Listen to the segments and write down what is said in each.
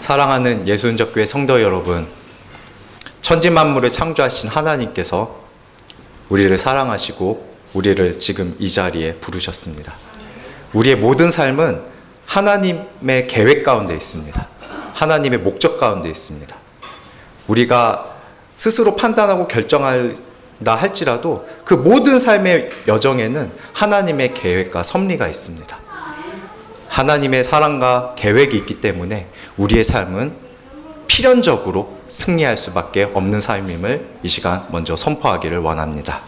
사랑하는 예수은적교회 성도 여러분, 천지만물을 창조하신 하나님께서 우리를 사랑하시고 우리를 지금 이 자리에 부르셨습니다. 우리의 모든 삶은 하나님의 계획 가운데 있습니다. 하나님의 목적 가운데 있습니다. 우리가 스스로 판단하고 결정한다 할지라도 그 모든 삶의 여정에는 하나님의 계획과 섭리가 있습니다. 하나님의 사랑과 계획이 있기 때문에 우리의 삶은 필연적으로 승리할 수밖에 없는 삶임을 이 시간 먼저 선포하기를 원합니다.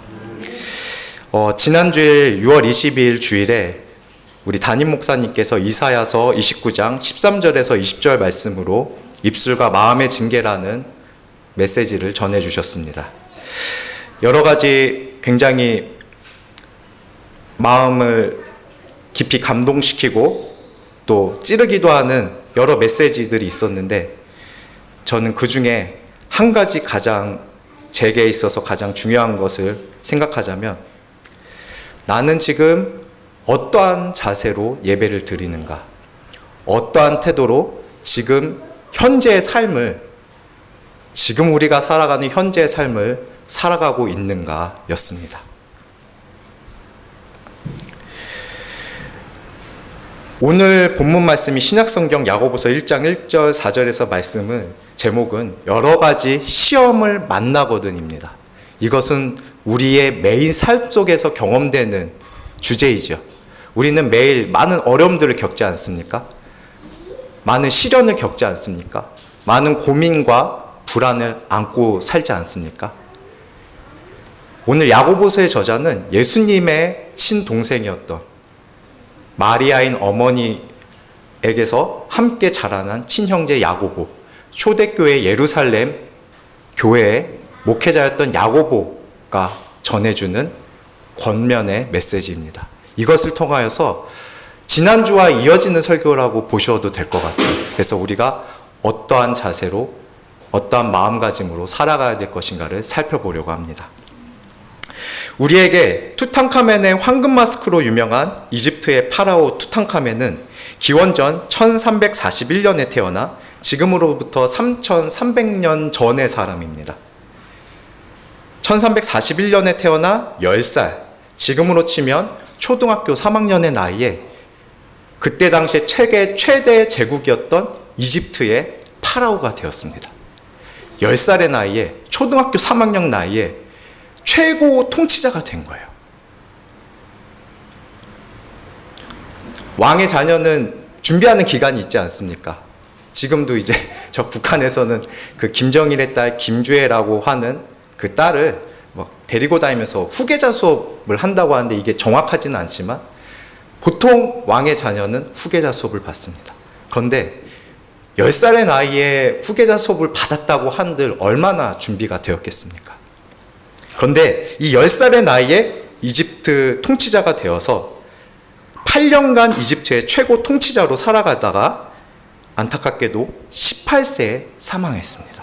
지난주에 6월 22일 주일에 우리 담임 목사님께서 이사야서 29장 13절에서 20절 말씀으로 입술과 마음의 징계라는 메시지를 전해주셨습니다. 여러 가지 굉장히 마음을 깊이 감동시키고 또 찌르기도 하는 여러 메시지들이 있었는데, 저는 그 중에 한 가지 가장 제게 있어서 가장 중요한 것을 생각하자면, 나는 지금 어떠한 자세로 예배를 드리는가, 어떠한 태도로 지금 현재의 삶을, 지금 우리가 살아가는 현재의 삶을 살아가고 있는가 였습니다. 오늘 본문 말씀이 신약성경 야고보서 1장 1절 4절에서 말씀은 제목은 여러 가지 시험을 만나거든입니다. 이것은 우리의 매일 삶 속에서 경험되는 주제이죠. 우리는 매일 많은 어려움들을 겪지 않습니까? 많은 시련을 겪지 않습니까? 많은 고민과 불안을 안고 살지 않습니까? 오늘 야고보서의 저자는 예수님의 친동생이었던 마리아인 어머니에게서 함께 자라난 친형제 야고보, 초대교회 예루살렘 교회의 목회자였던 야고보가 전해주는 권면의 메시지입니다. 이것을 통하여서 지난주와 이어지는 설교라고 보셔도 될 것 같아요. 그래서 우리가 어떠한 자세로, 어떠한 마음가짐으로 살아가야 될 것인가를 살펴보려고 합니다. 우리에게 투탕카멘의 황금 마스크로 유명한 이집트의 파라오 투탕카멘은 기원전 1341년에 태어나 지금으로부터 3300년 전의 사람입니다. 1341년에 태어나 10살, 지금으로 치면 초등학교 3학년의 나이에 그때 당시에 최대 제국이었던 이집트의 파라오가 되었습니다. 10살의 나이에, 초등학교 3학년 나이에 최고 통치자가 된 거예요. 왕의 자녀는 준비하는 기간이 있지 않습니까? 지금도 이제 저 북한에서는 그 김정일의 딸 김주애라고 하는 그 딸을 막 데리고 다니면서 후계자 수업을 한다고 하는데 이게 정확하지는 않지만 보통 왕의 자녀는 후계자 수업을 받습니다. 그런데 10살의 나이에 후계자 수업을 받았다고 한들 얼마나 준비가 되었겠습니까? 그런데 이 10살의 나이에 이집트 통치자가 되어서 8년간 이집트의 최고 통치자로 살아가다가 안타깝게도 18세에 사망했습니다.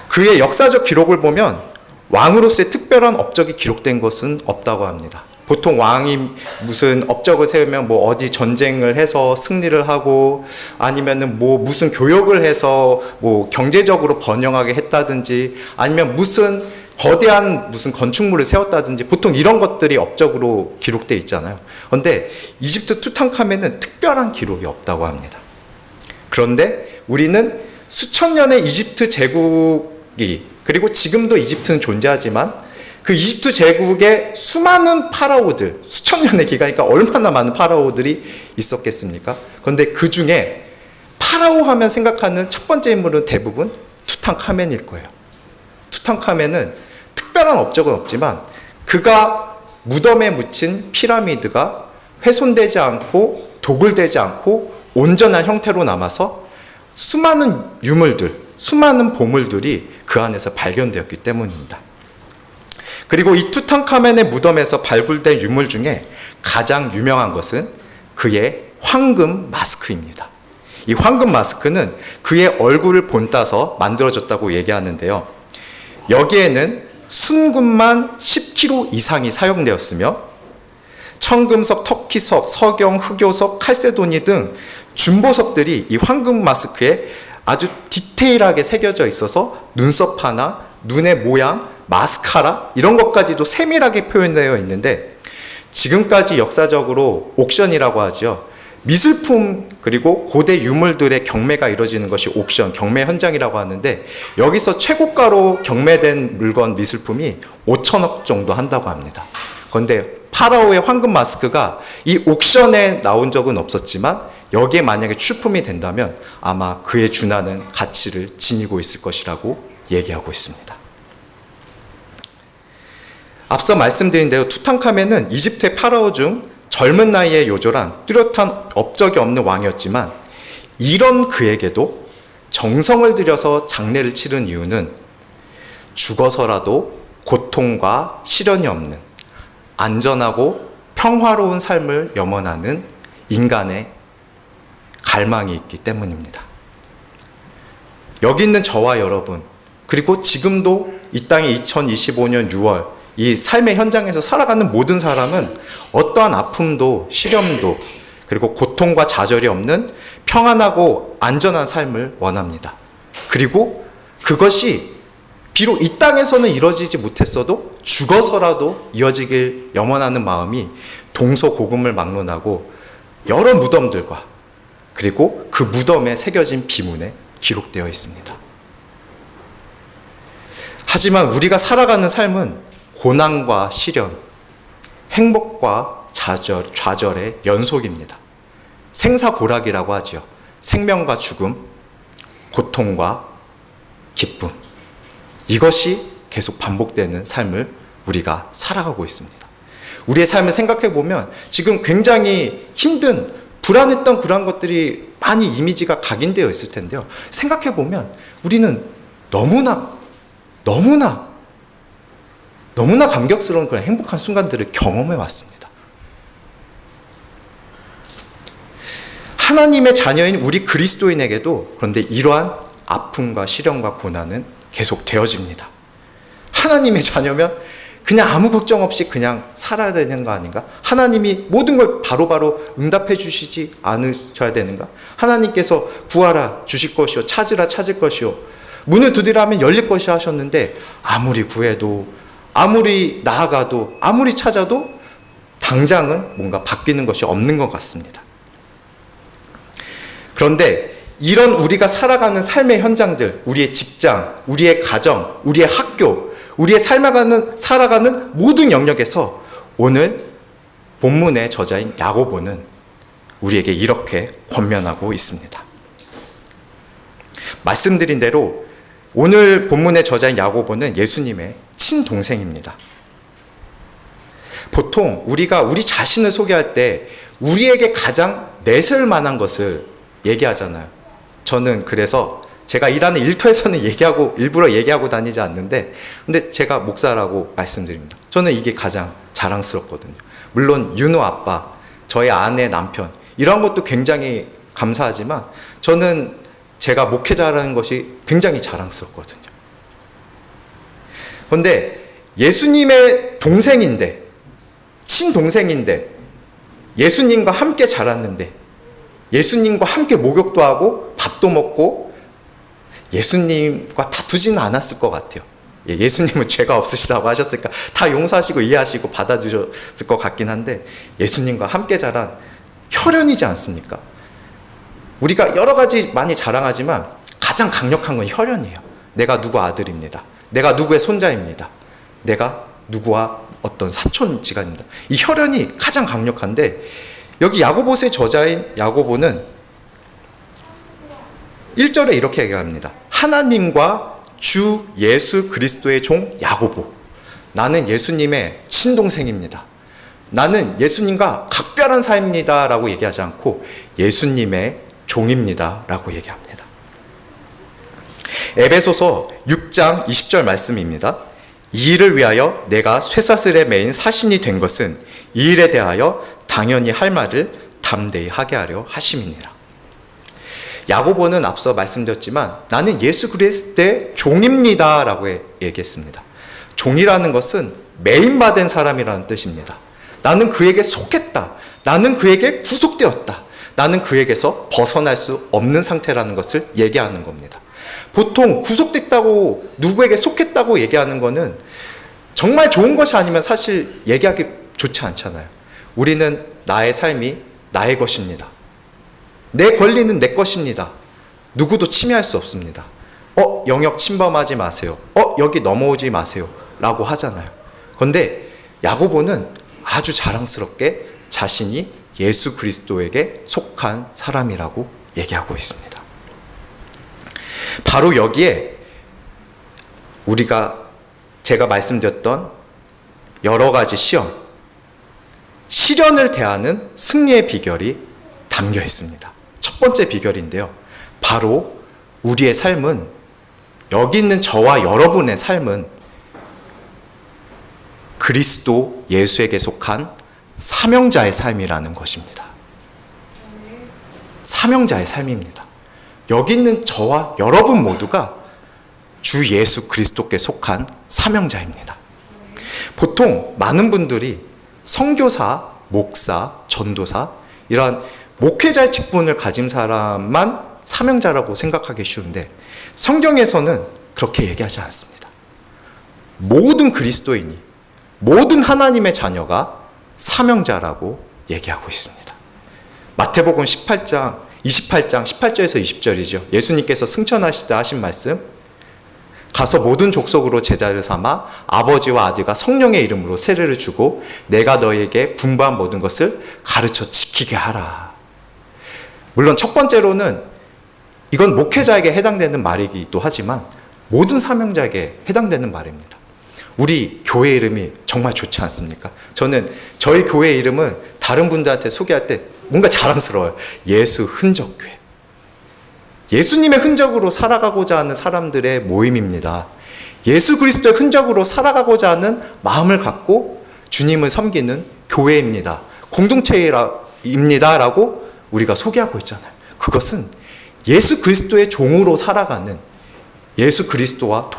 그의 역사적 기록을 보면 왕으로서의 특별한 업적이 기록된 것은 없다고 합니다. 보통 왕이 무슨 업적을 세우면 뭐 어디 전쟁을 해서 승리를 하고 아니면은 뭐 무슨 교역을 해서 뭐 경제적으로 번영하게 했다든지 아니면 무슨 거대한 무슨 건축물을 세웠다든지 보통 이런 것들이 업적으로 기록되어 있잖아요. 그런데 이집트 투탕카멘은 특별한 기록이 없다고 합니다. 그런데 우리는 수천 년의 이집트 제국이, 그리고 지금도 이집트는 존재하지만 그 이집트 제국의 수많은 파라오들, 수천 년의 기간이니까 얼마나 많은 파라오들이 있었겠습니까? 그런데 그 중에 파라오 하면 생각하는 첫 번째 인물은 대부분 투탕카멘일 거예요. 투탕카멘은 특별한 업적은 없지만 그가 무덤에 묻힌 피라미드가 훼손되지 않고 도굴되지 않고 온전한 형태로 남아서 수많은 유물들, 수많은 보물들이 그 안에서 발견되었기 때문입니다. 그리고 이 투탕카멘의 무덤에서 발굴된 유물 중에 가장 유명한 것은 그의 황금 마스크입니다. 이 황금 마스크는 그의 얼굴을 본따서 만들어졌다고 얘기하는데요. 여기에는 순금만 10kg 이상이 사용되었으며 청금석, 터키석, 석영, 흑요석, 칼세도니 등 준보석들이 이 황금 마스크에 아주 디테일하게 새겨져 있어서 눈썹 하나, 눈의 모양, 마스카라 이런 것까지도 세밀하게 표현되어 있는데, 지금까지 역사적으로 옥션이라고 하죠. 미술품 그리고 고대 유물들의 경매가 이루어지는 것이 옥션, 경매 현장이라고 하는데, 여기서 최고가로 경매된 물건 미술품이 5천억 정도 한다고 합니다. 그런데 파라오의 황금 마스크가 이 옥션에 나온 적은 없었지만 여기에 만약에 출품이 된다면 아마 그에 준하는 가치를 지니고 있을 것이라고 얘기하고 있습니다. 앞서 말씀드린 대로 투탕카멘은 이집트의 파라오 중 젊은 나이에 요절한 뚜렷한 업적이 없는 왕이었지만, 이런 그에게도 정성을 들여서 장례를 치른 이유는 죽어서라도 고통과 시련이 없는 안전하고 평화로운 삶을 염원하는 인간의 갈망이 있기 때문입니다. 여기 있는 저와 여러분, 그리고 지금도 이 땅의 2025년 6월 이 삶의 현장에서 살아가는 모든 사람은 어떠한 아픔도 시련도 그리고 고통과 좌절이 없는 평안하고 안전한 삶을 원합니다. 그리고 그것이 비록 이 땅에서는 이루어지지 못했어도 죽어서라도 이어지길 염원하는 마음이 동서고금을 막론하고 여러 무덤들과 그리고 그 무덤에 새겨진 비문에 기록되어 있습니다. 하지만 우리가 살아가는 삶은 고난과 시련, 행복과 좌절의 연속입니다. 생사고락이라고 하죠. 생명과 죽음, 고통과 기쁨. 이것이 계속 반복되는 삶을 우리가 살아가고 있습니다. 우리의 삶을 생각해 보면 지금 굉장히 힘든, 불안했던 그런 것들이 많이 이미지가 각인되어 있을 텐데요. 생각해 보면 우리는 너무나 감격스러운 그런 행복한 순간들을 경험해 왔습니다. 하나님의 자녀인 우리 그리스도인에게도 그런데 이러한 아픔과 시련과 고난은 계속 되어집니다. 하나님의 자녀면 그냥 아무 걱정 없이 그냥 살아야 되는 거 아닌가? 하나님이 모든 걸 바로바로 응답해 주시지 않으셔야 되는가? 하나님께서 구하라 주실 것이요, 찾으라 찾을 것이요, 문을 두드리라 하면 열릴 것이라 하셨는데, 아무리 구해도 아무리 나아가도 아무리 찾아도 당장은 뭔가 바뀌는 것이 없는 것 같습니다. 그런데 이런 우리가 살아가는 삶의 현장들, 우리의 직장, 우리의 가정, 우리의 학교, 우리의 살아가는 모든 영역에서 오늘 본문의 저자인 야고보는 우리에게 이렇게 권면하고 있습니다. 말씀드린 대로 오늘 본문의 저자인 야고보는 예수님의 친동생입니다. 보통 우리가 우리 자신을 소개할 때 우리에게 가장 내세울 만한 것을 얘기하잖아요. 저는 그래서 제가 일하는 일터에서는 일부러 얘기하고 다니지 않는데, 근데 제가 목사라고 말씀드립니다. 저는 이게 가장 자랑스럽거든요. 물론 윤호 아빠, 저의 아내, 남편 이런 것도 굉장히 감사하지만 저는 제가 목회자라는 것이 굉장히 자랑스럽거든요. 그런데 예수님의 동생인데, 친동생인데, 예수님과 함께 자랐는데, 예수님과 함께 목욕도 하고 밥도 먹고 예수님과 다투지는 않았을 것 같아요. 예수님은 죄가 없으시다고 하셨으니까 다 용서하시고 이해하시고 받아주셨을 것 같긴 한데, 예수님과 함께 자란 혈연이지 않습니까? 우리가 여러 가지 많이 자랑하지만 가장 강력한 건 혈연이에요. 내가 누구 아들입니다. 내가 누구의 손자입니다. 내가 누구와 어떤 사촌지간입니다. 이 혈연이 가장 강력한데, 여기 야고보서의 저자인 야고보는 1절에 이렇게 얘기합니다. 하나님과 주 예수 그리스도의 종 야고보. 나는 예수님의 친동생입니다. 나는 예수님과 각별한 사이입니다 라고 얘기하지 않고 예수님의 종입니다 라고 얘기합니다. 에베소서 6장 20절 말씀입니다. 이 일을 위하여 내가 쇠사슬에 매인 사신이 된 것은 이 일에 대하여 당연히 할 말을 담대히 하게 하려 하심이니라. 야고보는 앞서 말씀드렸지만 나는 예수 그리스도의 종입니다 라고 얘기했습니다. 종이라는 것은 매임받은 사람이라는 뜻입니다. 나는 그에게 속했다. 나는 그에게 구속되었다. 나는 그에게서 벗어날 수 없는 상태라는 것을 얘기하는 겁니다. 보통 구속됐다고 누구에게 속했다고 얘기하는 거는 정말 좋은 것이 아니면 사실 얘기하기 좋지 않잖아요. 우리는 나의 삶이 나의 것입니다. 내 권리는 내 것입니다. 누구도 침해할 수 없습니다. 영역 침범하지 마세요. 여기 넘어오지 마세요. 라고 하잖아요. 그런데 야고보는 아주 자랑스럽게 자신이 예수 그리스도에게 속한 사람이라고 얘기하고 있습니다. 바로 여기에 제가 말씀드렸던 여러 가지 시련을 대하는 승리의 비결이 담겨 있습니다. 첫 번째 비결인데요. 바로 우리의 삶은, 여기 있는 저와 여러분의 삶은 그리스도 예수에게 속한 사명자의 삶이라는 것입니다. 사명자의 삶입니다. 여기 있는 저와 여러분 모두가 주 예수 그리스도께 속한 사명자입니다. 보통 많은 분들이 선교사, 목사, 전도사 이런 목회자의 직분을 가진 사람만 사명자라고 생각하기 쉬운데 성경에서는 그렇게 얘기하지 않습니다. 모든 그리스도인이, 모든 하나님의 자녀가 사명자라고 얘기하고 있습니다. 마태복음 28장 18절에서 20절이죠. 예수님께서 승천하시다 하신 말씀, 가서 모든 족속으로 제자를 삼아 아버지와 아들과 성령의 이름으로 세례를 주고 내가 너희에게 분부한 모든 것을 가르쳐 지키게 하라. 물론 첫 번째로는 이건 목회자에게 해당되는 말이기도 하지만 모든 사명자에게 해당되는 말입니다. 우리 교회 이름이 정말 좋지 않습니까? 저는 저희 교회 이름을 다른 분들한테 소개할 때 뭔가 자랑스러워요. 예수 흔적교회. 예수님의 흔적으로 살아가고자 하는 사람들의 모임입니다. 예수 그리스도의 흔적으로 살아가고자 하는 마음을 갖고 주님을 섬기는 교회입니다. 공동체입니다. 라고 우리가 소개하고 있잖아요. 그것은 예수 그리스도의 종으로 살아가는, 예수 그리스도와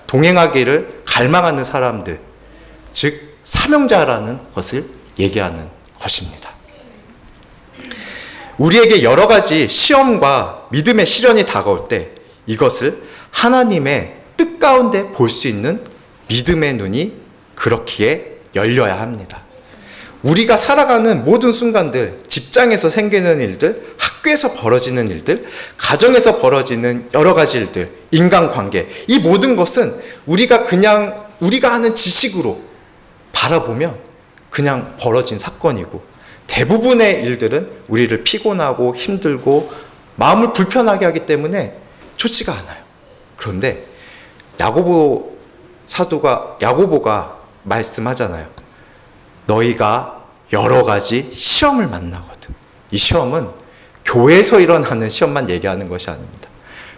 동행하기를 갈망하는 사람들, 즉 사명자라는 것을 얘기하는 것입니다. 우리에게 여러 가지 시험과 믿음의 시련이 다가올 때 이것을 하나님의 뜻 가운데 볼 수 있는 믿음의 눈이 그렇기에 열려야 합니다. 우리가 살아가는 모든 순간들, 직장에서 생기는 일들, 학교에서 벌어지는 일들, 가정에서 벌어지는 여러 가지 일들, 인간관계, 이 모든 것은 우리가 하는 지식으로 바라보면 그냥 벌어진 사건이고, 대부분의 일들은 우리를 피곤하고 힘들고 마음을 불편하게 하기 때문에 좋지가 않아요. 그런데 야고보가 말씀하잖아요. 너희가 여러 가지 시험을 만나거든. 이 시험은 교회에서 일어나는 시험만 얘기하는 것이 아닙니다.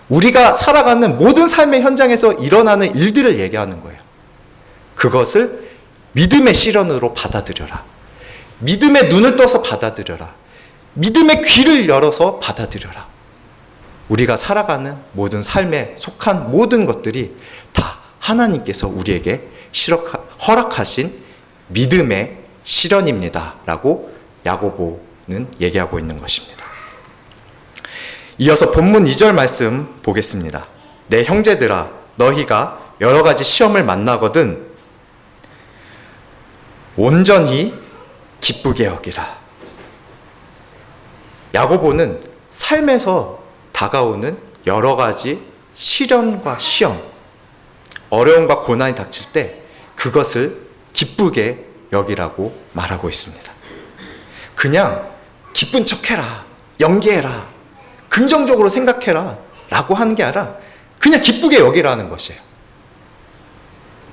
우리가 살아가는 모든 삶의 현장에서 일어나는 일들을 얘기하는 거예요. 그것을 믿음의 시련으로 받아들여라. 믿음의 눈을 떠서 받아들여라. 믿음의 귀를 열어서 받아들여라. 우리가 살아가는 모든 삶에 속한 모든 것들이 다 하나님께서 우리에게 허락하신 믿음의 시련입니다. 라고 야고보는 얘기하고 있는 것입니다. 이어서 본문 2절 말씀 보겠습니다. 내 형제들아, 너희가 여러 가지 시험을 만나거든 온전히 기쁘게 여기라. 야고보는 삶에서 다가오는 여러 가지 시련과 시험, 어려움과 고난이 닥칠 때 그것을 기쁘게 여기라고 말하고 있습니다. 그냥 기쁜 척해라, 연기해라, 긍정적으로 생각해라 라고 하는 게 아니라 그냥 기쁘게 여기라는 것이에요.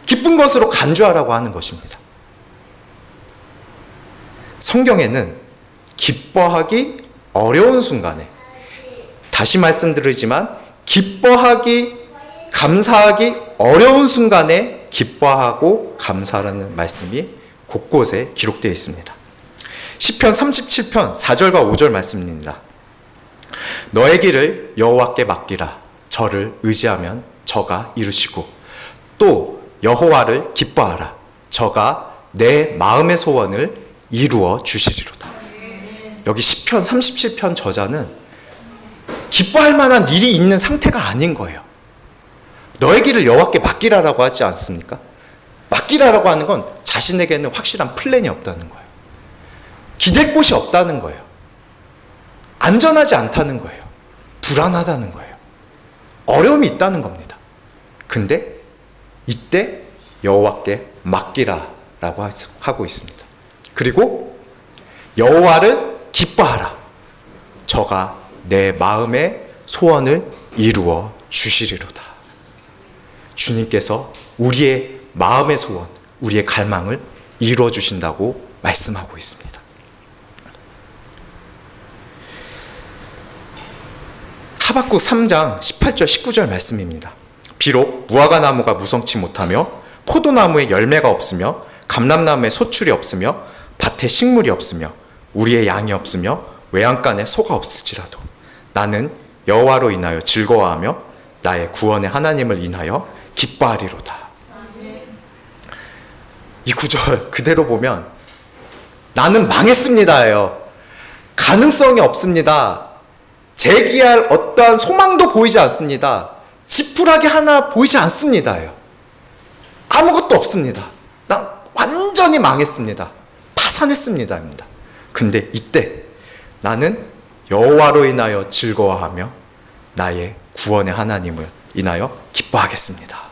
기쁜 것으로 간주하라고 하는 것입니다. 성경에는 기뻐하기 어려운 순간에, 다시 말씀드리지만 기뻐하기, 감사하기 어려운 순간에 기뻐하고 감사하라는 말씀이 곳곳에 기록되어 있습니다. 시편 37편 4절과 5절 말씀입니다. 너의 길을 여호와께 맡기라. 저를 의지하면 저가 이루시고 또 여호와를 기뻐하라. 저가 내 마음의 소원을 이루어 주시리로다. 여기 시편 37편 저자는 기뻐할 만한 일이 있는 상태가 아닌 거예요. 너의 길을 여호와께 맡기라라고 하지 않습니까? 맡기라라고 하는 건 자신에게는 확실한 플랜이 없다는 거예요. 기댈 곳이 없다는 거예요. 안전하지 않다는 거예요. 불안하다는 거예요. 어려움이 있다는 겁니다. 근데 이때 여호와께 맡기라라고 하고 있습니다. 그리고 여호와를 기뻐하라. 저가 내 마음의 소원을 이루어 주시리로다. 주님께서 우리의 마음의 소원, 우리의 갈망을 이루어 주신다고 말씀하고 있습니다. 하박국 3장 18절 19절 말씀입니다. 비록 무화과 나무가 무성치 못하며 포도나무에 열매가 없으며 감람나무에 소출이 없으며 밭에 식물이 없으며 우리의 양이 없으며 외양간에 소가 없을지라도 나는 여호와로 인하여 즐거워하며 나의 구원의 하나님을 인하여 기뻐하리로다. 이 구절 그대로 보면 나는 망했습니다예요. 가능성이 없습니다. 재기할 어떠한 소망도 보이지 않습니다. 지푸라기 하나 보이지 않습니다예요. 아무것도 없습니다. 나 완전히 망했습니다. 파산했습니다입니다. 근데 이때 나는 여호와로 인하여 즐거워하며 나의 구원의 하나님을 인하여 기뻐하겠습니다.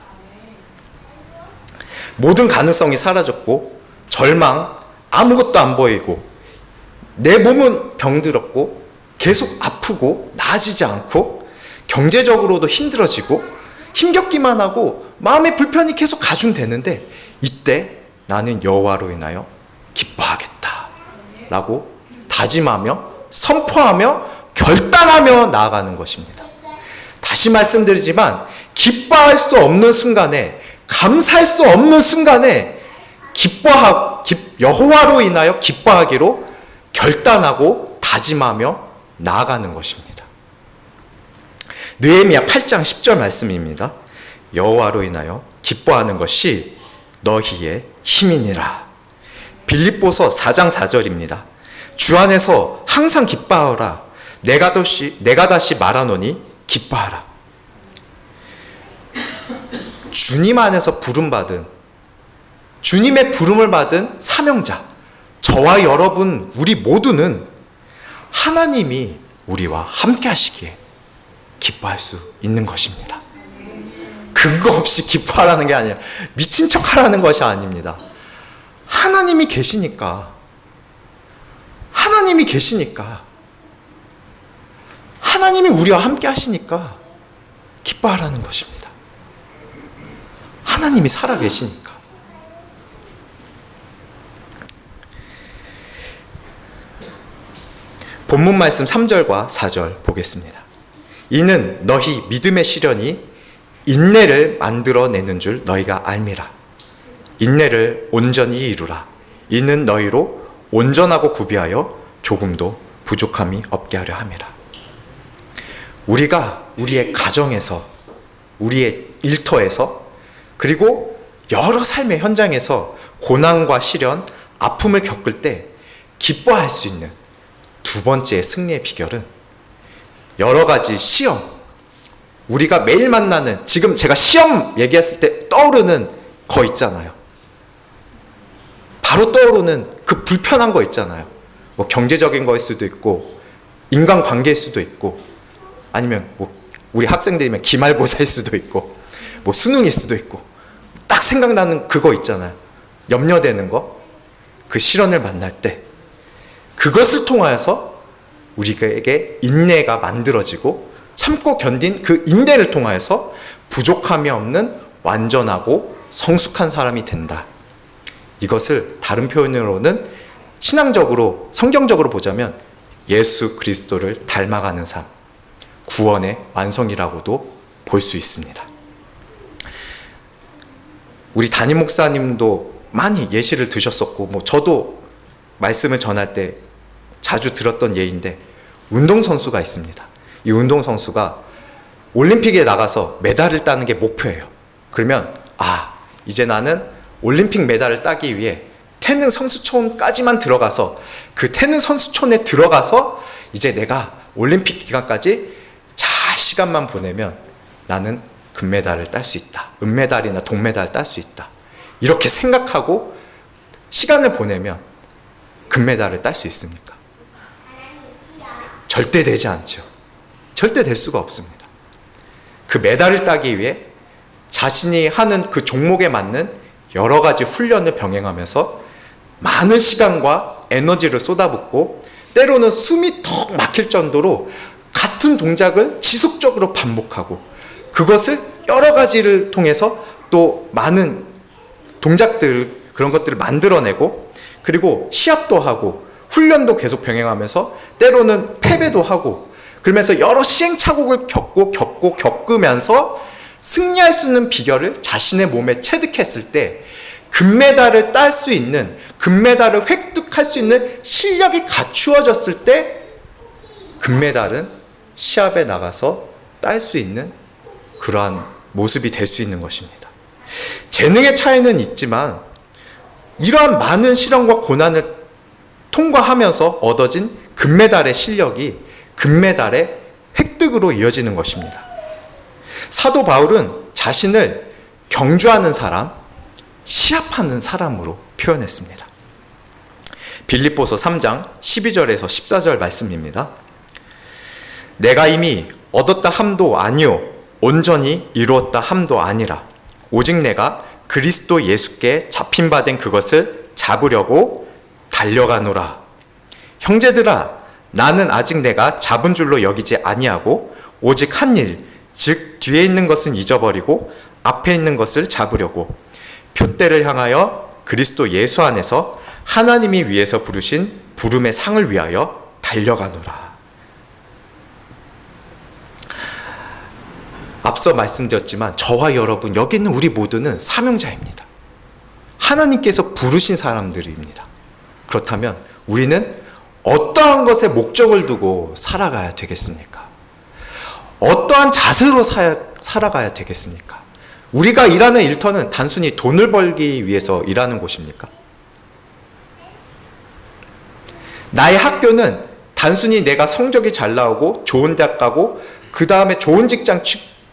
모든 가능성이 사라졌고 절망, 아무것도 안 보이고 내 몸은 병들었고 계속 아프고 나아지지 않고 경제적으로도 힘들어지고 힘겹기만 하고 마음의 불편이 계속 가중되는데 이때 나는 여호와로 인하여 기뻐하겠다 라고 다짐하며 선포하며 결단하며 나아가는 것입니다. 다시 말씀드리지만 기뻐할 수 없는 순간에 감사할 수 없는 순간에 여호와로 인하여 기뻐하기로 결단하고 다짐하며 나아가는 것입니다. 느헤미야 8장 10절 말씀입니다. 여호와로 인하여 기뻐하는 것이 너희의 힘이니라. 빌립보서 4장 4절입니다. 주 안에서 항상 기뻐하라. 내가 다시 말하노니 기뻐하라. 주님 안에서 부름받은, 주님의 부름을 받은 사명자, 저와 여러분 우리 모두는 하나님이 우리와 함께 하시기에 기뻐할 수 있는 것입니다. 근거 없이 기뻐하라는 게 아니라 미친 척 하라는 것이 아닙니다. 하나님이 계시니까 하나님이 우리와 함께 하시니까 기뻐하라는 것입니다. 하나님이 살아계시니까. 본문 말씀 3절과 4절 보겠습니다. 이는 너희 믿음의 시련이 인내를 만들어내는 줄 너희가 알미라. 인내를 온전히 이루라. 이는 너희로 온전하고 구비하여 조금도 부족함이 없게 하려 함이라. 우리가 우리의 가정에서, 우리의 일터에서, 그리고 여러 삶의 현장에서 고난과 시련, 아픔을 겪을 때 기뻐할 수 있는 두 번째 승리의 비결은 여러 가지 시험, 우리가 매일 만나는, 지금 제가 시험 얘기했을 때 떠오르는 거 있잖아요. 바로 떠오르는 그 불편한 거 있잖아요. 뭐 경제적인 거일 수도 있고 인간관계일 수도 있고 아니면 뭐 우리 학생들이면 기말고사일 수도 있고 뭐 수능일 수도 있고 딱 생각나는 그거 있잖아요. 염려되는 거, 그 시련을 만날 때 그것을 통하여서 우리에게 인내가 만들어지고 참고 견딘 그 인내를 통하여서 부족함이 없는 완전하고 성숙한 사람이 된다. 이것을 다른 표현으로는 신앙적으로, 성경적으로 보자면 예수 그리스도를 닮아가는 삶, 구원의 완성이라고도 볼 수 있습니다. 우리 담임 목사님도 많이 예시를 드셨었고, 뭐 저도 말씀을 전할 때 자주 들었던 예인데, 운동선수가 있습니다. 이 운동선수가 올림픽에 나가서 메달을 따는 게 목표예요. 그러면 이제 나는 올림픽 메달을 따기 위해 태능 선수촌까지만 들어가서 그 태능 선수촌에 들어가서 이제 내가 올림픽 기간까지 잘 시간만 보내면 나는 금메달을 딸 수 있다. 은메달이나 동메달을 딸 수 있다. 이렇게 생각하고 시간을 보내면 금메달을 딸 수 있습니까? 절대 되지 않죠. 절대 될 수가 없습니다. 그 메달을 따기 위해 자신이 하는 그 종목에 맞는 여러 가지 훈련을 병행하면서 많은 시간과 에너지를 쏟아붓고 때로는 숨이 턱 막힐 정도로 같은 동작을 지속적으로 반복하고 그것을 여러 가지를 통해서 또 많은 동작들 그런 것들을 만들어내고 그리고 시합도 하고 훈련도 계속 병행하면서 때로는 패배도 하고 그러면서 여러 시행착오를 겪으면서 승리할 수 있는 비결을 자신의 몸에 체득했을 때 금메달을 딸 수 있는 금메달을 획득할 수 있는 실력이 갖추어졌을 때 금메달은 시합에 나가서 딸 수 있는 그러한 모습이 될 수 있는 것입니다. 재능의 차이는 있지만 이러한 많은 시련과 고난을 통과하면서 얻어진 금메달의 실력이 금메달의 획득으로 이어지는 것입니다. 사도 바울은 자신을 경주하는 사람, 시합하는 사람으로 표현했습니다. 빌립보서 3장 12절에서 14절 말씀입니다. 내가 이미 얻었다 함도 아니요 온전히 이루었다 함도 아니라 오직 내가 그리스도 예수께 잡힌 바 된 그것을 잡으려고 달려가노라. 형제들아 나는 아직 내가 잡은 줄로 여기지 아니하고 오직 한 일, 즉 뒤에 있는 것은 잊어버리고 앞에 있는 것을 잡으려고 표대를 향하여 그리스도 예수 안에서 하나님이 위에서 부르신 부름의 상을 위하여 달려가노라. 앞서 말씀드렸지만 저와 여러분 여기 있는 우리 모두는 사명자입니다. 하나님께서 부르신 사람들입니다. 그렇다면 우리는 어떠한 것에 목적을 두고 살아가야 되겠습니까? 어떠한 자세로 살아가야 되겠습니까? 우리가 일하는 일터는 단순히 돈을 벌기 위해서 일하는 곳입니까? 나의 학교는 단순히 내가 성적이 잘 나오고 좋은 대학 가고 그 다음에 좋은 직장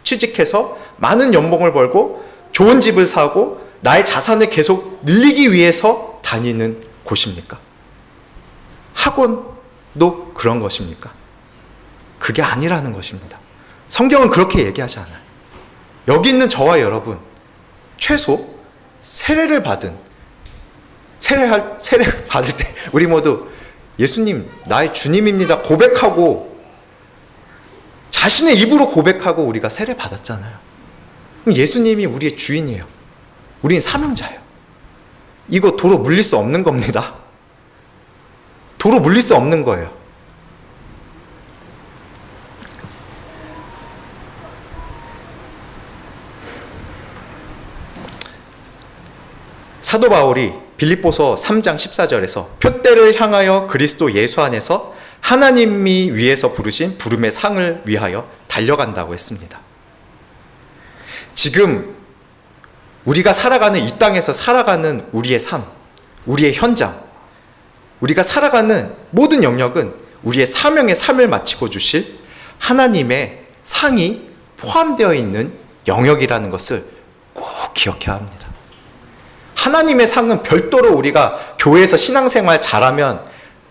취직해서 많은 연봉을 벌고 좋은 집을 사고 나의 자산을 계속 늘리기 위해서 다니는 곳입니까? 학원도 그런 것입니까? 그게 아니라는 것입니다. 성경은 그렇게 얘기하지 않아요. 여기 있는 저와 여러분 최소 세례를 받을 때 우리 모두 예수님 나의 주님입니다 고백하고 자신의 입으로 고백하고 우리가 세례 받았잖아요. 그럼 예수님이 우리의 주인이에요. 우린 사명자예요. 이거 도로 물릴 수 없는 겁니다. 도로 물릴 수 없는 거예요. 사도 바울이 빌립보서 3장 14절에서 표대를 향하여 그리스도 예수 안에서 하나님이 위에서 부르신 부름의 상을 위하여 달려간다고 했습니다. 지금 우리가 살아가는 이 땅에서 살아가는 우리의 삶, 우리의 현장, 우리가 살아가는 모든 영역은 우리의 사명의 삶을 마치고 주실 하나님의 상이 포함되어 있는 영역이라는 것을 꼭 기억해야 합니다. 하나님의 상은 별도로 우리가 교회에서 신앙생활 잘하면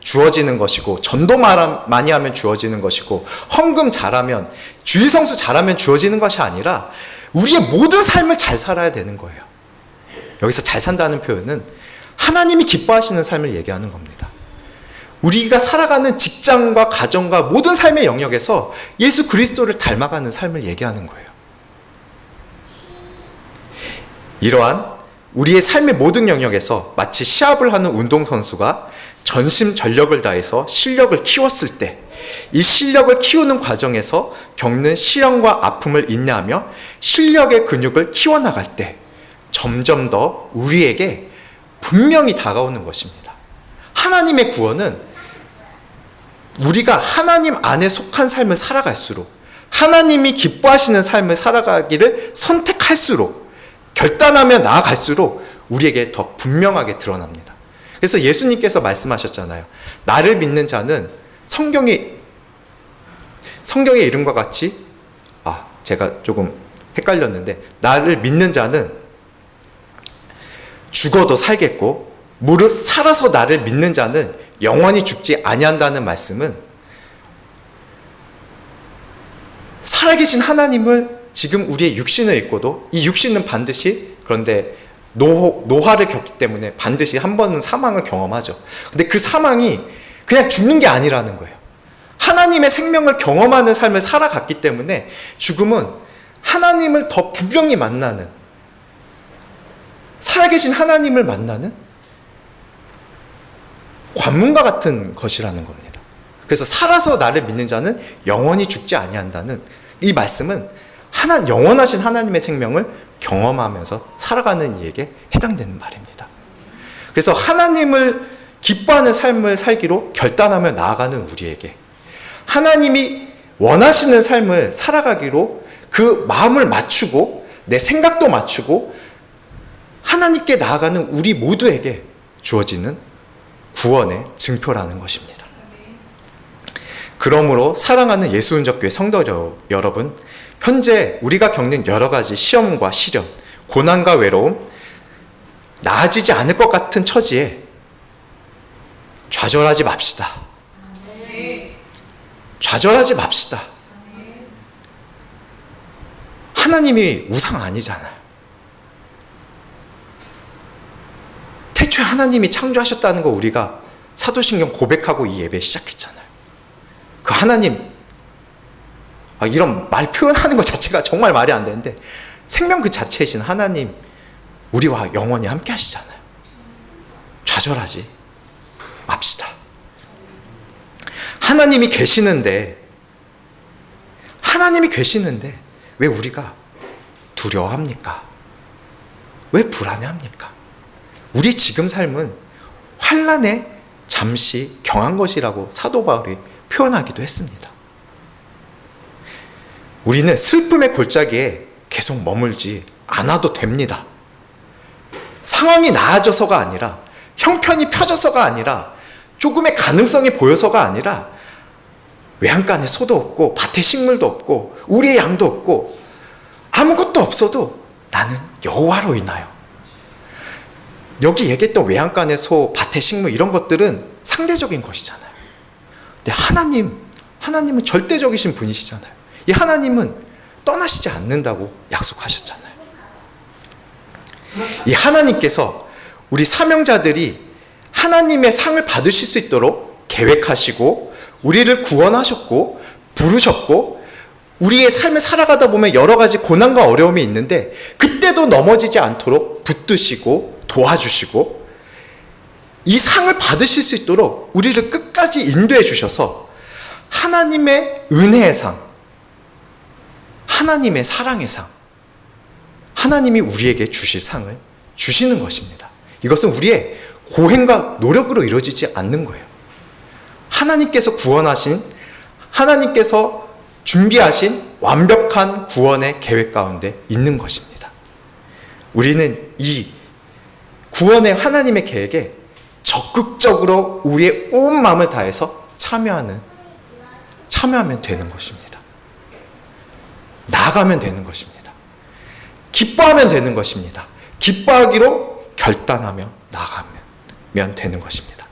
주어지는 것이고 전도 많이 하면 주어지는 것이고 헌금 잘하면 주일성수 잘하면 주어지는 것이 아니라 우리의 모든 삶을 잘 살아야 되는 거예요. 여기서 잘 산다는 표현은 하나님이 기뻐하시는 삶을 얘기하는 겁니다. 우리가 살아가는 직장과 가정과 모든 삶의 영역에서 예수 그리스도를 닮아가는 삶을 얘기하는 거예요. 이러한 우리의 삶의 모든 영역에서 마치 시합을 하는 운동선수가 전심전력을 다해서 실력을 키웠을 때 이 실력을 키우는 과정에서 겪는 시련과 아픔을 인내하며 실력의 근육을 키워나갈 때 점점 더 우리에게 분명히 다가오는 것입니다. 하나님의 구원은 우리가 하나님 안에 속한 삶을 살아갈수록 하나님이 기뻐하시는 삶을 살아가기를 선택할수록 결단하며 나아갈수록 우리에게 더 분명하게 드러납니다. 그래서 예수님께서 말씀하셨잖아요. 나를 믿는 자는 성경의 이름과 같이, 제가 조금 헷갈렸는데, 나를 믿는 자는 죽어도 살겠고 무릇 살아서 나를 믿는 자는 영원히 죽지 아니한다는 말씀은 살아계신 하나님을 지금 우리의 육신을 입고도, 이 육신은 반드시, 그런데 노화를 겪기 때문에 반드시 한 번은 사망을 경험하죠. 근데 그 사망이 그냥 죽는 게 아니라는 거예요. 하나님의 생명을 경험하는 삶을 살아갔기 때문에 죽음은 하나님을 더 분명히 만나는, 살아계신 하나님을 만나는 관문과 같은 것이라는 겁니다. 그래서 살아서 나를 믿는 자는 영원히 죽지 아니한다는 이 말씀은 영원하신 하나님의 생명을 경험하면서 살아가는 이에게 해당되는 말입니다. 그래서 하나님을 기뻐하는 삶을 살기로 결단하며 나아가는 우리에게, 하나님이 원하시는 삶을 살아가기로 그 마음을 맞추고 내 생각도 맞추고 하나님께 나아가는 우리 모두에게 주어지는 구원의 증표라는 것입니다. 그러므로 사랑하는 예수은적교회 성도 여러분, 현재 우리가 겪는 여러 가지 시험과 시련, 고난과 외로움, 나아지지 않을 것 같은 처지에 좌절하지 맙시다. 좌절하지 맙시다. 하나님이 우상 아니잖아요. 태초에 하나님이 창조하셨다는 거 우리가 사도신경 고백하고 이 예배 시작했잖아요. 그 하나님, 이런 말 표현하는 것 자체가 정말 말이 안 되는데, 생명 그 자체이신 하나님, 우리와 영원히 함께 하시잖아요. 좌절하지 맙시다. 하나님이 계시는데 왜 우리가 두려워합니까? 왜 불안해합니까? 우리 지금 삶은 환난에 잠시 경한 것이라고 사도 바울이 표현하기도 했습니다. 우리는 슬픔의 골짜기에 계속 머물지 않아도 됩니다. 상황이 나아져서가 아니라, 형편이 펴져서가 아니라, 조금의 가능성이 보여서가 아니라, 외양간에 소도 없고 밭에 식물도 없고 우리의 양도 없고 아무것도 없어도 나는 여호와로 인하여, 여기 얘기했던 외양간의 소, 밭의 식물, 이런 것들은 상대적인 것이잖아요. 근데 하나님은 절대적이신 분이시잖아요. 이 하나님은 떠나시지 않는다고 약속하셨잖아요. 이 하나님께서 우리 사명자들이 하나님의 상을 받으실 수 있도록 계획하시고 우리를 구원하셨고 부르셨고, 우리의 삶을 살아가다 보면 여러 가지 고난과 어려움이 있는데 그때도 넘어지지 않도록 붙드시고 도와주시고 이 상을 받으실 수 있도록 우리를 끝까지 인도해 주셔서 하나님의 은혜의 상, 하나님의 사랑의 상, 하나님이 우리에게 주실 상을 주시는 것입니다. 이것은 우리의 고행과 노력으로 이루어지지 않는 거예요. 하나님께서 구원하신, 하나님께서 준비하신 완벽한 구원의 계획 가운데 있는 것입니다. 우리는 이 구원의 하나님의 계획에 적극적으로 우리의 온 마음을 다해서 참여하면 되는 것입니다. 나아가면 되는 것입니다. 기뻐하면 되는 것입니다. 기뻐하기로 결단하며 나아가면 되는 것입니다.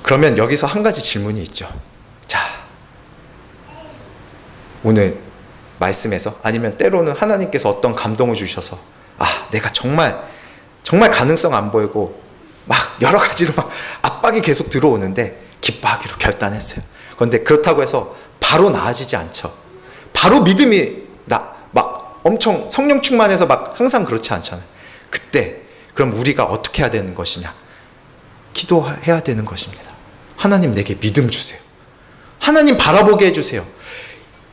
그러면 여기서 한 가지 질문이 있죠. 자, 오늘 말씀에서, 아니면 때로는 하나님께서 어떤 감동을 주셔서 내가 정말 가능성 안 보이고 막 여러 가지로 막 압박이 계속 들어오는데 기뻐하기로 결단했어요. 그런데 그렇다고 해서 바로 나아지지 않죠. 바로 믿음이 막 엄청 성령 충만해서 막 항상 그렇지 않잖아요. 그때 그럼 우리가 어떻게 해야 되는 것이냐? 기도해야 되는 것입니다. 하나님, 내게 믿음 주세요. 하나님 바라보게 해주세요.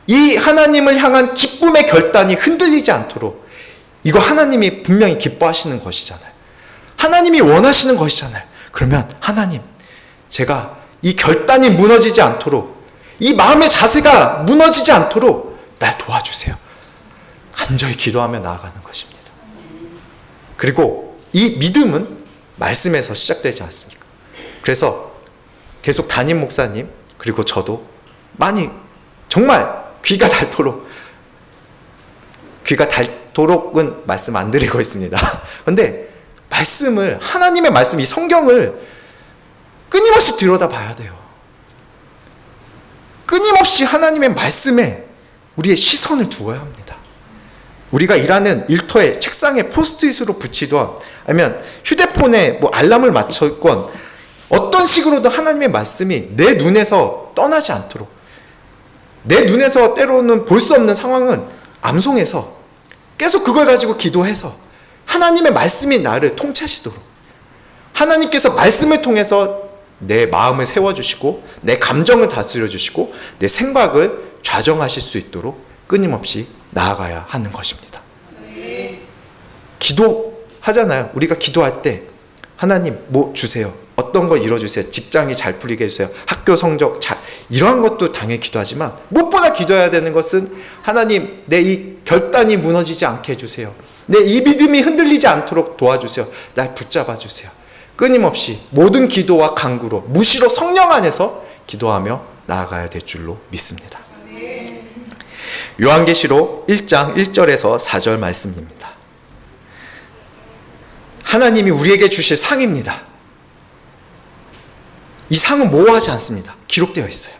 이 하나님을 향한 기쁨의 결단이 흔들리지 않도록, 이거 하나님이 분명히 기뻐하시는 것이잖아요. 하나님이 원하시는 것이잖아요. 그러면 하나님, 제가 이 결단이 무너지지 않도록, 이 마음의 자세가 무너지지 않도록 날 도와주세요. 간절히 기도하며 나아가는 것입니다. 그리고 이 믿음은 말씀에서 시작되지 않습니까? 그래서 계속 담임 목사님 그리고 저도 많이 정말 귀가 닳도록은 말씀 안 드리고 있습니다. 근데 말씀을, 하나님의 말씀, 이 성경을 끊임없이 들여다봐야 돼요. 끊임없이 하나님의 말씀에 우리의 시선을 두어야 합니다. 우리가 일하는 일터에 책상에 포스트잇으로 붙이던, 아니면 휴대폰에 뭐 알람을 맞췄건, 어떤 식으로든 하나님의 말씀이 내 눈에서 떠나지 않도록, 내 눈에서 때로는 볼 수 없는 상황은 암송해서 계속 그걸 가지고 기도해서 하나님의 말씀이 나를 통치하시도록, 하나님께서 말씀을 통해서 내 마음을 세워주시고 내 감정을 다스려주시고 내 생각을 좌정하실 수 있도록 끊임없이 나아가야 하는 것입니다. 기도하잖아요. 우리가 기도할 때 하나님 뭐 주세요, 어떤 거 이뤄주세요, 직장이 잘 풀리게 해주세요, 학교 성적 잘, 이러한 것도 당연히 기도하지만 무엇보다 기도해야 되는 것은 하나님 내 이 결단이 무너지지 않게 해주세요, 내 이 믿음이 흔들리지 않도록 도와주세요, 날 붙잡아 주세요. 끊임없이 모든 기도와 간구로 무시로 성령 안에서 기도하며 나아가야 될 줄로 믿습니다. 요한계시록 1장 1절에서 4절 말씀입니다. 하나님이 우리에게 주실 상입니다. 이 상은 모호하지 않습니다. 기록되어 있어요.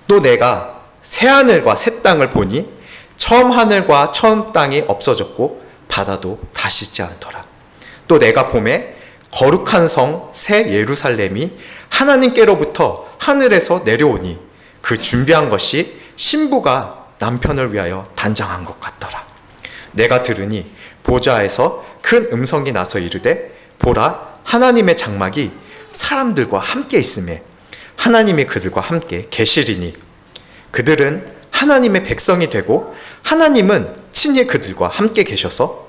또 내가 새 하늘과 새 땅을 보니 처음 하늘과 처음 땅이 없어졌고 바다도 다시 있지 않더라. 또 내가 보매 거룩한 성 새 예루살렘이 하나님께로부터 하늘에서 내려오니 그 준비한 것이 신부가 남편을 위하여 단장한 것 같더라. 내가 들으니 보좌에서 큰 음성이 나서 이르되 보라, 하나님의 장막이 사람들과 함께 있으며 하나님이 그들과 함께 계시리니 그들은 하나님의 백성이 되고 하나님은 친히 그들과 함께 계셔서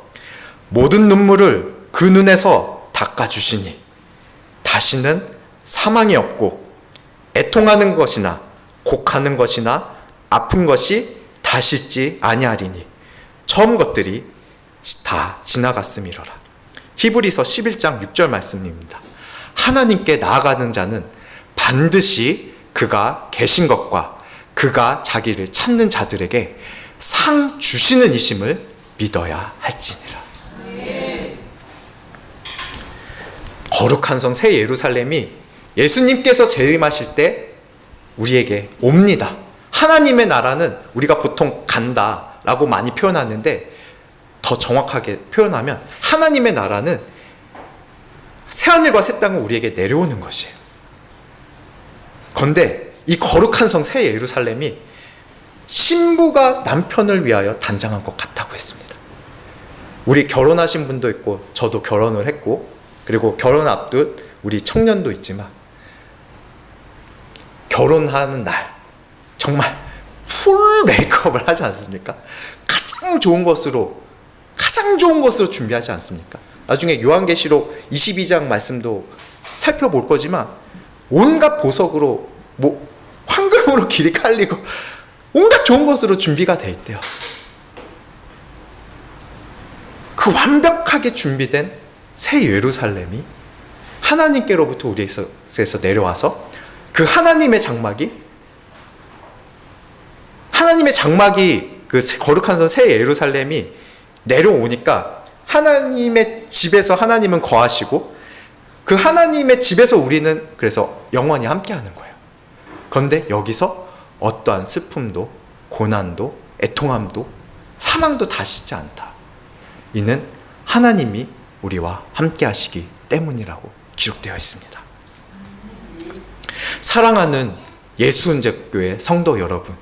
모든 눈물을 그 눈에서 닦아주시니 다시는 사망이 없고 애통하는 것이나 곡하는 것이나 아픈 것이 다시 있지 아니하리니 처음 것들이 다 지나갔음이로라. 히브리서 11장 6절 말씀입니다. 하나님께 나아가는 자는 반드시 그가 계신 것과 그가 자기를 찾는 자들에게 상 주시는 이심을 믿어야 할지니라. 거룩한 성 새 예루살렘이 예수님께서 재림하실 때 우리에게 옵니다. 하나님의 나라는 우리가 보통 간다라고 많이 표현하는데 더 정확하게 표현하면 하나님의 나라는 새하늘과 새 땅은 우리에게 내려오는 것이에요. 그런데 이 거룩한 성 새 예루살렘이 신부가 남편을 위하여 단장한 것 같다고 했습니다. 우리 결혼하신 분도 있고 저도 결혼을 했고 그리고 결혼 앞둔 우리 청년도 있지만 결혼하는 날 정말 풀 메이크업을 하지 않습니까? 가장 좋은 것으로 준비하지 않습니까? 나중에 요한계시록 22장 말씀도 살펴볼 거지만 온갖 보석으로 뭐 황금으로 길이 깔리고 온갖 좋은 것으로 준비가 돼 있대요. 그 완벽하게 준비된 새 예루살렘이 하나님께로부터 우리에서 내려와서 그 하나님의 장막이 그 거룩한 성 새 예루살렘이 내려오니까 하나님의 집에서 하나님은 거하시고 그 하나님의 집에서 우리는 그래서 영원히 함께하는 거예요. 그런데 여기서 어떠한 슬픔도 고난도 애통함도 사망도 다시 있지 않다. 이는 하나님이 우리와 함께 하시기 때문이라고 기록되어 있습니다. 사랑하는 예수은재교회 성도 여러분,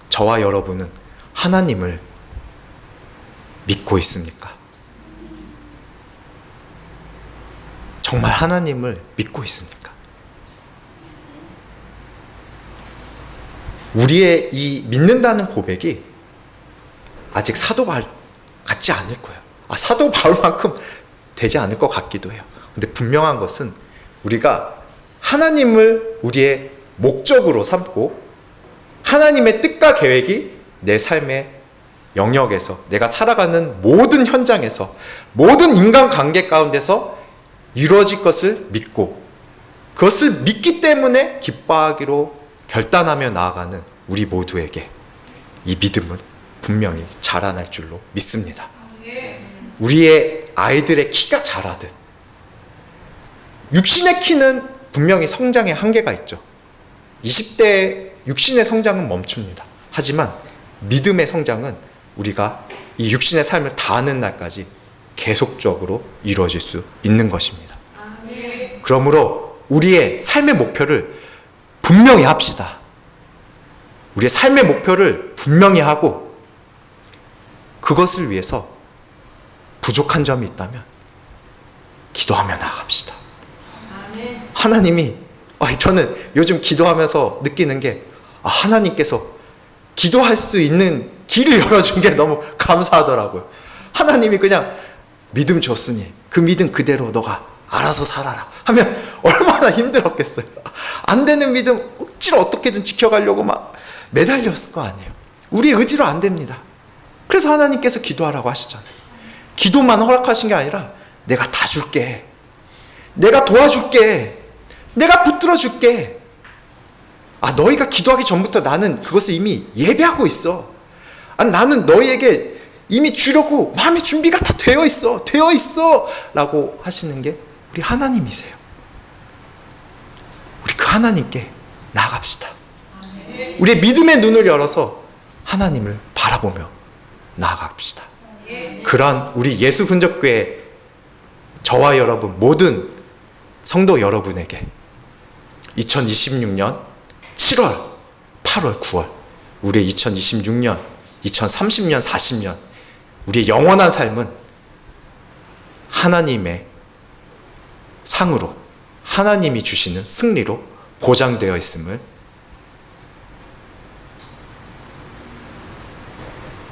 저와 여러분은 하나님을 믿고 있습니까? 정말 하나님을 믿고 있습니까? 우리의 이 믿는다는 고백이 아직 사도 바울 같지 않을 거예요. 사도 바울만큼 되지 않을 것 같기도 해요. 근데 분명한 것은 우리가 하나님을 우리의 목적으로 삼고 하나님의 뜻과 계획이 내 삶에 영역에서, 내가 살아가는 모든 현장에서, 모든 인간관계 가운데서 이루어질 것을 믿고 그것을 믿기 때문에 기뻐하기로 결단하며 나아가는 우리 모두에게 이 믿음은 분명히 자라날 줄로 믿습니다. 우리의 아이들의 키가 자라듯 육신의 키는 분명히 성장의 한계가 있죠. 20대 육신의 성장은 멈춥니다. 하지만 믿음의 성장은 우리가 이 육신의 삶을 다하는 날까지 계속적으로 이루어질 수 있는 것입니다. 그러므로 우리의 삶의 목표를 분명히 합시다. 우리의 삶의 목표를 분명히 하고 그것을 위해서 부족한 점이 있다면 기도하며 나아갑시다. 하나님이 저는 요즘 기도하면서 느끼는 게 하나님께서 기도할 수 있는 길을 열어준 게 너무 감사하더라고요. 하나님이 그냥 믿음 줬으니 그 믿음 그대로 너가 알아서 살아라 하면 얼마나 힘들었겠어요. 안 되는 믿음 억지로 어떻게든 지켜가려고 막 매달렸을 거 아니에요. 우리 의지로 안 됩니다. 그래서 하나님께서 기도하라고 하시잖아요. 기도만 허락하신 게 아니라 내가 다 줄게, 내가 도와줄게, 내가 붙들어 줄게. 너희가 기도하기 전부터 나는 그것을 이미 예배하고 있어. 나는 너희에게 이미 주려고 마음의 준비가 다 되어 있어 라고 하시는 게 우리 하나님이세요. 우리 그 하나님께 나아갑시다. 우리의 믿음의 눈을 열어서 하나님을 바라보며 나아갑시다. 그러한 우리 예수 근접교회 저와 여러분 모든 성도 여러분에게 2026년 7월, 8월, 9월 우리의 2026년, 2030년, 40년 우리의 영원한 삶은 하나님의 상으로, 하나님이 주시는 승리로 보장되어 있음을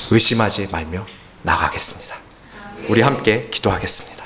의심하지 말며 나가겠습니다. 우리 함께 기도하겠습니다.